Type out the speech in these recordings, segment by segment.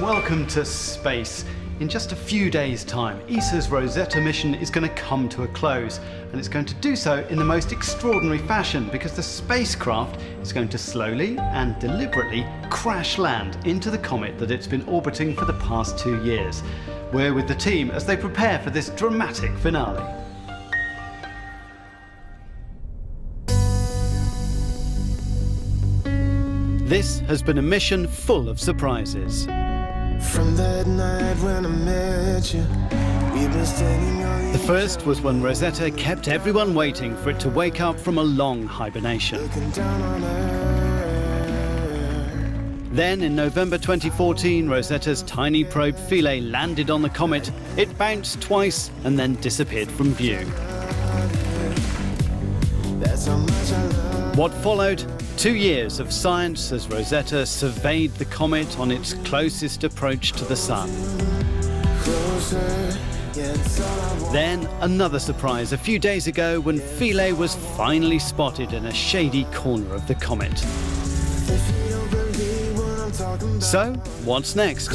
and welcome to space. In just a few days' time, ESA's Rosetta mission is going to come to a close, and it's going to do so in the most extraordinary fashion because the spacecraft is going to slowly and deliberately crash land into the comet that it's been orbiting for the past 2 years. We're with the team as they prepare for this dramatic finale. This has been a mission full of surprises. From that night when I met you, we've been standing on the first was when Rosetta kept everyone waiting for it to wake up from a long hibernation. Then in November 2014, Rosetta's tiny probe Philae landed on the comet. It bounced twice and then disappeared from view. What followed? 2 years of science as Rosetta surveyed the comet on its closest approach to the sun. Then another surprise a few days ago when Philae was finally spotted in a shady corner of the comet. So, what's next?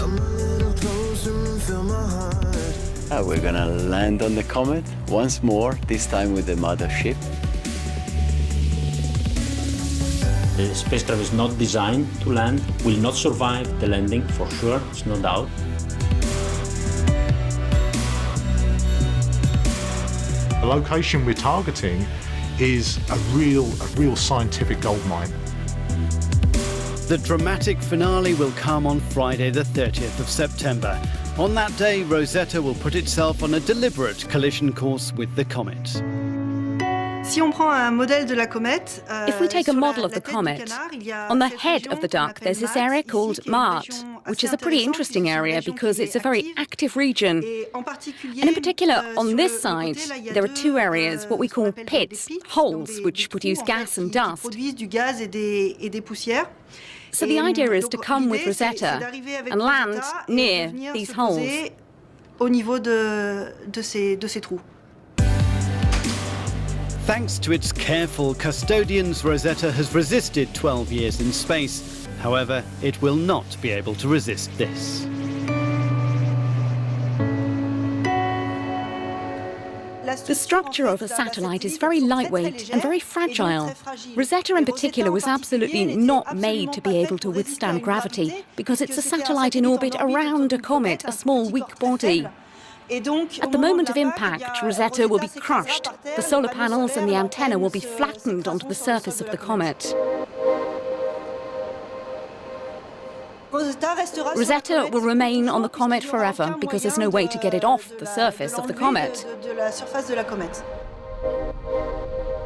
We're gonna land on the comet once more, this time with the mothership. The spacecraft is not designed to land, will not survive the landing for sure, it's no doubt. The location we're targeting is a real scientific goldmine. The dramatic finale will come on Friday the 30th of September. On that day, Rosetta will put itself on a deliberate collision course with the comet. If we take a model of the comet, on the head of the duck there's this area called Mart, which is a pretty interesting area because it's a very active region. And in particular, on this side, there are two areas, what we call pits, holes, which produce gas and dust. So the idea is to come with Rosetta and land near these holes. Thanks to its careful custodians, Rosetta has resisted 12 years in space. However, it will not be able to resist this. The structure of a satellite is very lightweight and very fragile. Rosetta in particular was absolutely not made to be able to withstand gravity because it's a satellite in orbit around a comet, a small weak body. At the moment of impact, Rosetta will be crushed. The solar panels and the antenna will be flattened onto the surface of the comet. Rosetta will remain on the comet forever because there's no way to get it off the surface of the comet.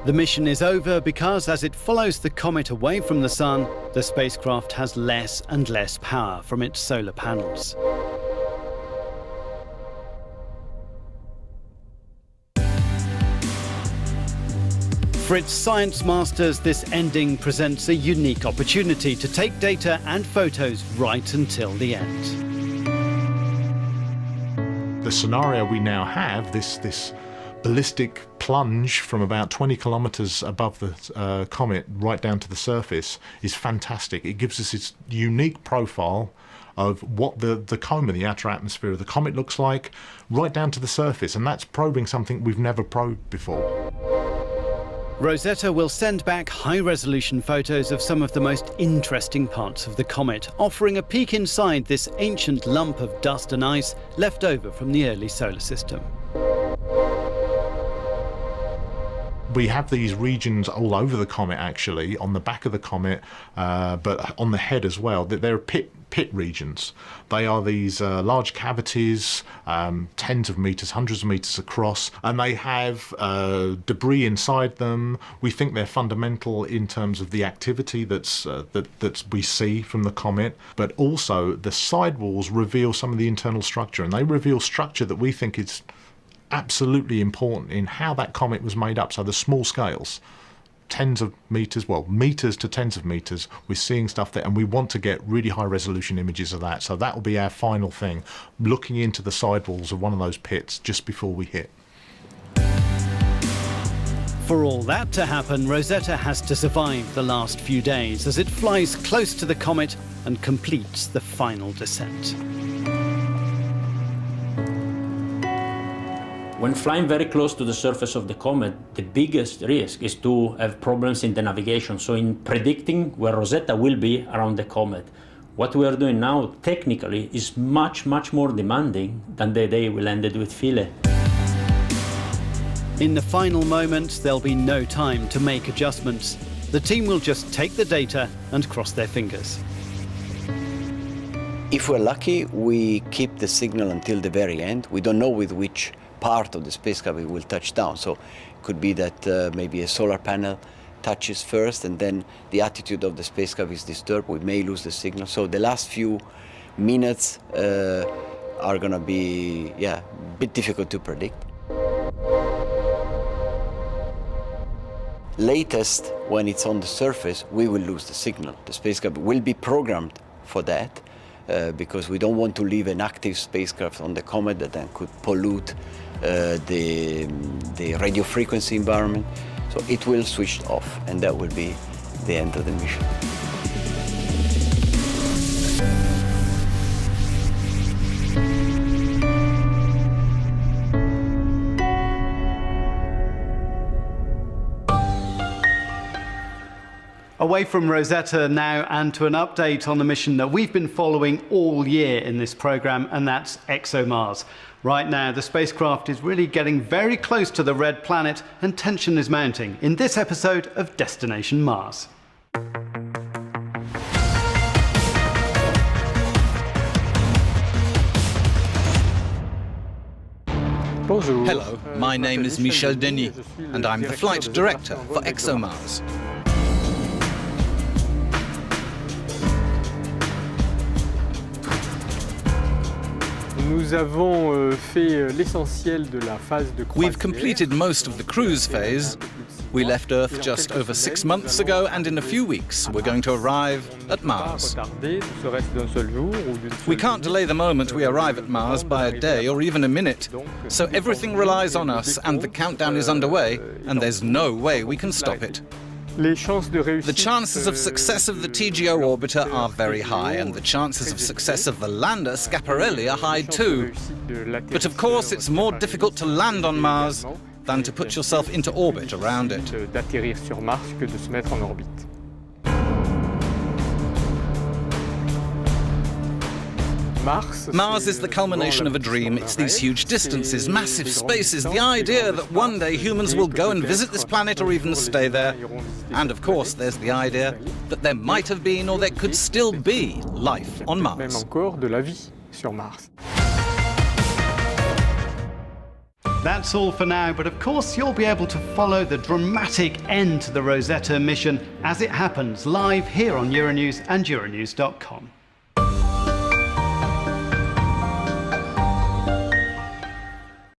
The mission is over because as it follows the comet away from the sun, the spacecraft has less and less power from its solar panels. For its science masters, this ending presents a unique opportunity to take data and photos right until the end. The scenario we now have, this ballistic plunge from about 20 kilometers above the comet right down to the surface, is fantastic. It gives us its unique profile of what the coma, the outer atmosphere of the comet looks like, right down to the surface, and that's probing something we've never probed before. Rosetta will send back high-resolution photos of some of the most interesting parts of the comet, offering a peek inside this ancient lump of dust and ice left over from the early solar system. We have these regions all over the comet, actually, on the back of the comet, but on the head as well. They're pit regions. They are these large cavities, tens of meters, hundreds of meters across, and they have debris inside them. We think they're fundamental in terms of the activity that we see from the comet, but also the sidewalls reveal some of the internal structure, and they reveal structure that we think is absolutely important in how that comet was made up. So the small scales, tens of meters, well, meters to tens of meters, we're seeing stuff there, and we want to get really high resolution images of that. So that will be our final thing, looking into the sidewalls of one of those pits just before we hit. For all that to happen, Rosetta has to survive the last few days as it flies close to the comet and completes the final descent. When flying very close to the surface of the comet, the biggest risk is to have problems in the navigation. So in predicting where Rosetta will be around the comet, what we are doing now technically is much, much more demanding than the day we landed with Philae. In the final moments, there'll be no time to make adjustments. The team will just take the data and cross their fingers. If we're lucky, we keep the signal until the very end. We don't know with which part of the spacecraft it will touch down. So it could be that maybe a solar panel touches first and then the attitude of the spacecraft is disturbed. We may lose the signal. So the last few minutes are going to be a bit difficult to predict. Latest, when it's on the surface, we will lose the signal. The spacecraft will be programmed for that because we don't want to leave an active spacecraft on the comet that then could pollute the radio frequency environment. So it will switch off, and that will be the end of the mission. Away from Rosetta now, and to an update on the mission that we've been following all year in this program, and that's ExoMars. Right now, the spacecraft is really getting very close to the red planet, and tension is mounting in this episode of Destination Mars. Hello, my name is Michel Denis, and I'm the flight director for ExoMars. We've completed most of the cruise phase. We left Earth just over 6 months ago, and in a few weeks we're going to arrive at Mars. We can't delay the moment we arrive at Mars by a day or even a minute, so everything relies on us, and the countdown is underway, and there's no way we can stop it. The chances of success of the TGO orbiter are very high, and the chances of success of the lander Schiaparelli are high too. But of course it's more difficult to land on Mars than to put yourself into orbit around it. Mars is the culmination of a dream. It's these huge distances, massive spaces, the idea that one day humans will go and visit this planet or even stay there. And of course, there's the idea that there might have been or there could still be life on Mars. That's all for now, but of course you'll be able to follow the dramatic end to the Rosetta mission as it happens live here on Euronews and Euronews.com.